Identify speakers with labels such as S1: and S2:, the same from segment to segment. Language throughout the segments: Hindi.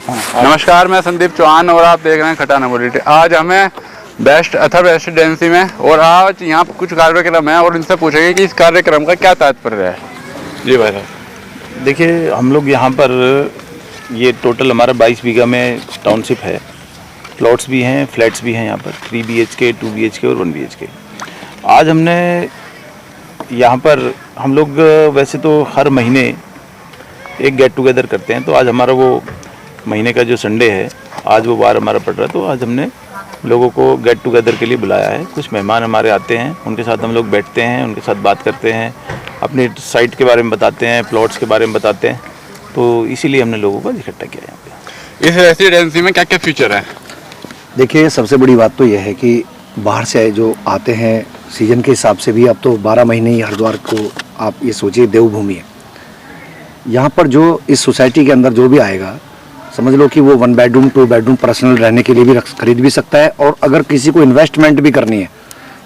S1: नमस्कार, मैं संदीप चौहान और आप देख रहे हैं खटाना बुलेटिन। आज हमें बेस्ट अथर रेसिडेंसी में और आज यहाँ कुछ कार्यक्रम है और इनसे पूछेंगे कि इस कार्यक्रम का क्या तात्पर्य है। जी भाई साहब।
S2: देखिए, हम लोग यहाँ पर ये टोटल हमारा 22 बीघा में टाउनशिप है। प्लॉट्स भी हैं, फ्लैट्स भी हैं यहाँ पर 3 BHK, 2 BHK और 1 BHK। आज हमने यहाँ पर हम लोग वैसे तो हर महीने एक गेट टुगेदर करते हैं, तो आज हमारा वो महीने का जो संडे है, आज वो बार हमारा पड़ रहा है, तो आज हमने लोगों को गेट टुगेदर के लिए बुलाया है। कुछ मेहमान हमारे आते हैं, उनके साथ हम लोग बैठते हैं, उनके साथ बात करते हैं, अपनी साइट के बारे में बताते हैं, प्लॉट्स के बारे में बताते हैं। तो इसीलिए हमने लोगों को इकट्ठा किया यहाँ पे।
S1: इस रेसिडेंसी में क्या क्या फीचर है?
S3: देखिए, सबसे बड़ी बात तो यह है कि बाहर से जो आते हैं सीजन के हिसाब से भी, अब तो 12 महीने ही हरिद्वार को आप ये सोचिए देवभूमि है। यहाँ पर जो इस सोसाइटी के अंदर जो भी आएगा, समझ लो कि वो 1 बेडरूम 2 बेडरूम पर्सनल रहने के लिए भी खरीद भी सकता है। और अगर किसी को इन्वेस्टमेंट भी करनी है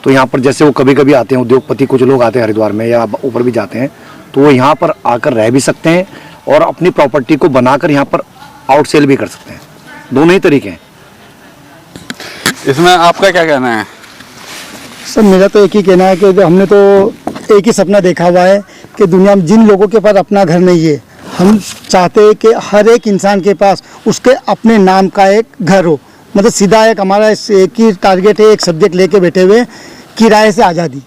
S3: तो यहाँ पर, जैसे वो कभी कभी आते हैं उद्योगपति, कुछ लोग आते हैं हरिद्वार में या ऊपर भी जाते हैं, तो वो यहाँ पर आकर रह भी सकते हैं और अपनी प्रॉपर्टी को बनाकर यहाँ पर आउट सेल भी कर सकते हैं। दोनों ही तरीके हैं।
S1: इसमें आपका क्या कहना है?
S4: सर, मेरा तो एक ही कहना है कि हमने तो एक ही सपना देखा हुआ है कि दुनिया में जिन लोगों के पास अपना घर नहीं है, हम चाहते हैं कि हर एक इंसान के पास उसके अपने नाम का एक घर हो। मतलब सीधा एक हमारा एक ही टारगेट है, एक सब्जेक्ट लेके बैठे हुए, किराए से आज़ादी।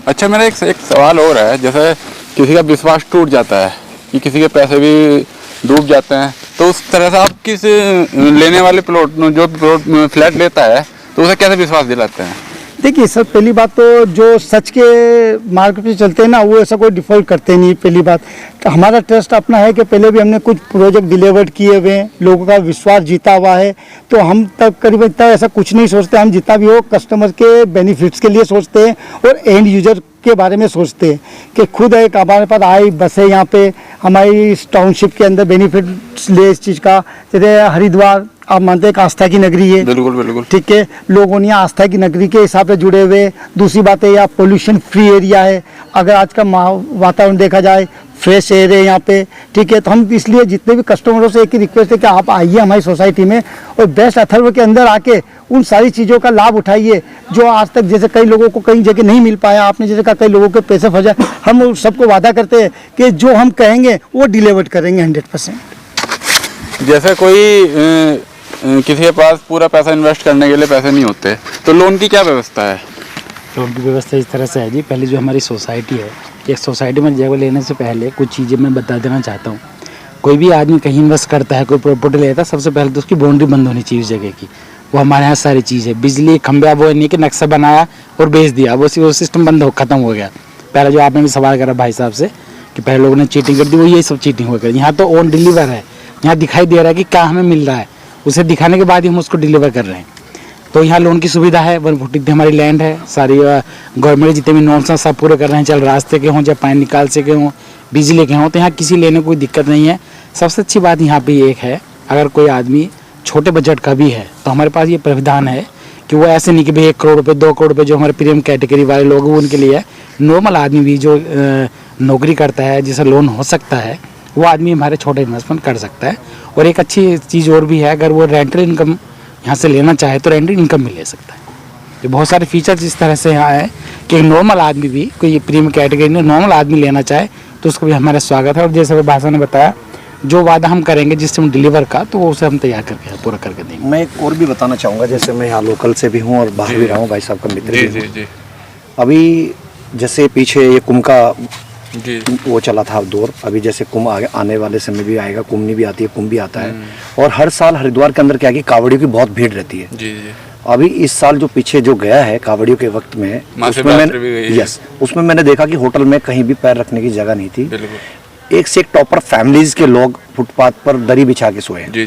S1: अच्छा, मेरा एक सवाल और है। जैसे किसी का विश्वास टूट जाता है कि किसी के पैसे भी डूब जाते हैं, तो उस तरह से आप किस लेने वाले फ्लैट लेता है तो उसे कैसे विश्वास दिलाते हैं?
S4: देखिए सर, पहली बात तो जो सच के मार्ग पे चलते हैं ना, वो ऐसा कोई डिफ़ॉल्ट करते नहीं। पहली बात तो हमारा ट्रस्ट अपना है कि पहले भी हमने कुछ प्रोजेक्ट डिलीवर्ड किए हुए हैं, लोगों का विश्वास जीता हुआ है। तो हम तब करीब इतना ऐसा कुछ नहीं सोचते। हम जितना भी हो कस्टमर के बेनिफिट्स के लिए सोचते हैं और एंड यूजर के बारे में सोचते हैं कि खुद एक हमारे पास आई बस है यहाँ पे हमारी टाउनशिप के अंदर बेनिफिट्स ले इस चीज़ का। जैसे हरिद्वार आप मानते हैं आस्था की नगरी है।
S1: बिल्कुल बिल्कुल
S4: ठीक है, लोगों ने आस्था की नगरी के हिसाब से जुड़े हुए। दूसरी बात है, यहाँ पोल्यूशन फ्री एरिया है। अगर आज का वातावरण देखा जाए, फ्रेश एयर है यहाँ पे। ठीक है, तो हम इसलिए जितने भी कस्टमरों से एक ही रिक्वेस्ट है कि आप आइए हमारी सोसाइटी में और बेस्ट अथर्व के अंदर आके उन सारी चीज़ों का लाभ उठाइए जो आज तक जैसे कई लोगों को कई जगह नहीं मिल पाया। आपने जैसे कहा कई लोगों के पैसे फंस जाए, हम सबको वादा करते हैं कि जो हम कहेंगे वो डिलीवर करेंगे 100%।
S1: जैसे कोई किसी के पास पूरा पैसा इन्वेस्ट करने के लिए पैसे नहीं होते, तो लोन की क्या व्यवस्था है?
S5: लोन की व्यवस्था इस तरह से है जी। पहले जो हमारी सोसाइटी है, एक सोसाइटी में जगह लेने से पहले कुछ चीज़ें मैं बता देना चाहता हूँ। कोई भी आदमी कहीं इन्वेस्ट करता है, कोई प्रॉपर्टी लेता है, सबसे पहले तो उसकी बाउंड्री बंद होनी चाहिए उस जगह की। वो हमारे यहाँ सारी चीज़ है। बिजली खंभे, वो नहीं कि नक्शा बनाया और बेच दिया, वो सिस्टम बंद खत्म हो गया। पहले जो आपने भी सवाल करा भाई साहब से कि पहले लोगों ने चीटिंग कर दी, वो ये सब चीटिंग हो गई। यहाँ तो ऑन डिलीवर है। यहाँ दिखाई दे रहा है कि क्या हमें मिल रहा है, उसे दिखाने के बाद ही हम उसको डिलीवर कर रहे हैं। तो यहाँ लोन की सुविधा है। 140 हमारी लैंड है। सारी गवर्नमेंट जितने भी नॉर्म्स हैं सब पूरे कर रहे हैं, चल रास्ते के हों, चाहे पानी निकाल से के हों, बिजली के हों, तो यहाँ किसी लेने कोई दिक्कत नहीं है। सबसे अच्छी बात यहाँ पे एक है, अगर कोई आदमी छोटे बजट का भी है तो हमारे पास ये प्रावधान है कि वो ऐसे नहीं कि भाई 1 करोड़ रुपये 2 करोड़ रुपये जो हमारे प्रीमियम कैटेगरी वाले लोग हैं उनके लिए है। नॉर्मल आदमी भी जो नौकरी करता है, जिसे लोन हो सकता है, वो आदमी हमारे छोटे इन्वेस्टमेंट कर सकता है। और एक अच्छी चीज़ और भी है, अगर वो रेंटल इनकम यहाँ से लेना चाहे तो रेंटल इनकम भी ले सकता है। तो बहुत सारे फीचर्स इस तरह से यहाँ है कि नॉर्मल आदमी भी, कोई प्रीमियम कैटेगरी में नॉर्मल आदमी लेना चाहे तो उसको भी हमारा स्वागत है। और जैसे भाषा ने बताया, जो वादा हम करेंगे जिस टाइम डिलीवर का, तो वो उसे हम तैयार करके पूरा करके देंगे।
S3: मैं एक और भी बताना चाहूँगा, जैसे मैं यहाँ लोकल से भी हूँ और बाहर भी रहा हूँ, भाई साहब का मित्र भी हूँ। अभी जैसे पीछे ये कुंभ का वो चला था दौर, अभी जैसे कुंभ आने वाले समय भी आएगा, कुंभनी भी आती है, कुंभ भी आता है। और हर साल हरिद्वार के अंदर क्या है कि कावड़ियों की बहुत भीड़ रहती है। जी। अभी इस साल जो पीछे जो गया है कावड़ियों के वक्त में, उसमें मैंने देखा कि होटल में कहीं भी पैर रखने की जगह नहीं थी। एक से एक टॉपर फैमिलीज के लोग फुटपाथ पर दरी बिछा के सोए। जी।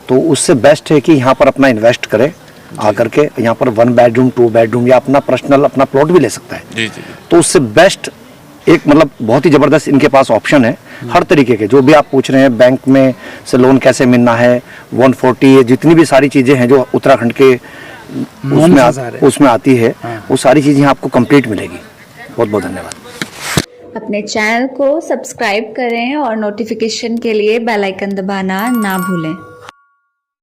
S3: तो उससे बेस्ट है कि यहाँ पर अपना इन्वेस्ट करे आकर के, यहाँ पर 1 बेडरूम 2 बेडरूम या अपना पर्सनल अपना प्लॉट भी ले सकता है। जी। तो उससे बेस्ट एक मतलब बहुत ही ज़बरदस्त इनके पास ऑप्शन है हर तरीके के। जो भी आप पूछ रहे हैं बैंक में से लोन कैसे मिलना है, 140 जितनी भी सारी चीज़ें हैं जो उत्तराखंड के उसमें आती है, वो सारी चीज़ें आपको कंप्लीट मिलेगी। बहुत बहुत धन्यवाद।
S6: अपने चैनल को सब्सक्राइब करें और नोटिफिकेशन के लिए बेल आइकन दबाना ना भूलें।